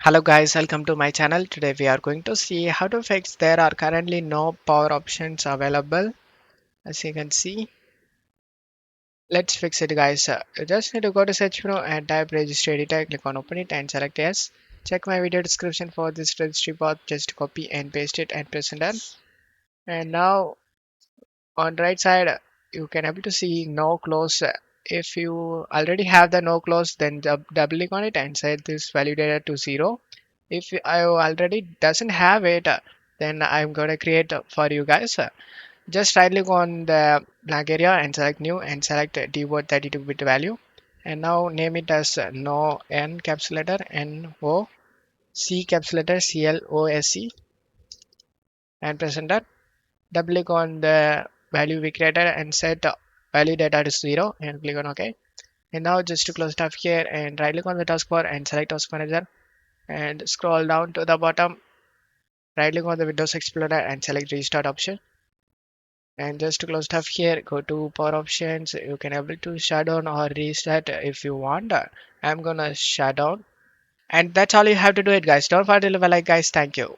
Hello guys, welcome to my channel. Today we are going to see how to fix there are currently no power options available. As you can see, let's fix it guys. You just need to go to search menu and type registry editor, click on open it and select yes. Check my video description for this registry path, just copy and paste it and press enter. And now on right side you can able to see no close. If you already have the no close, then double click on it and set this value data to 0. If I already doesn't have it, then I'm gonna create for you guys. Just right click on the blank area and select new and select dword 32-bit value, and now name it as no n caps letter n o c caps letter c l o s e and press enter. Double click on the value we created and set value data to 0 and click on OK. And now just to close tab here and right click on the taskbar and select task manager and scroll down to the bottom. Right click on the Windows Explorer and select restart option. And just to close tab here, go to power options. You can able to shut down or reset if you want. I'm gonna shut down. And that's all you have to do it guys. Don't forget to leave a like guys. Thank you.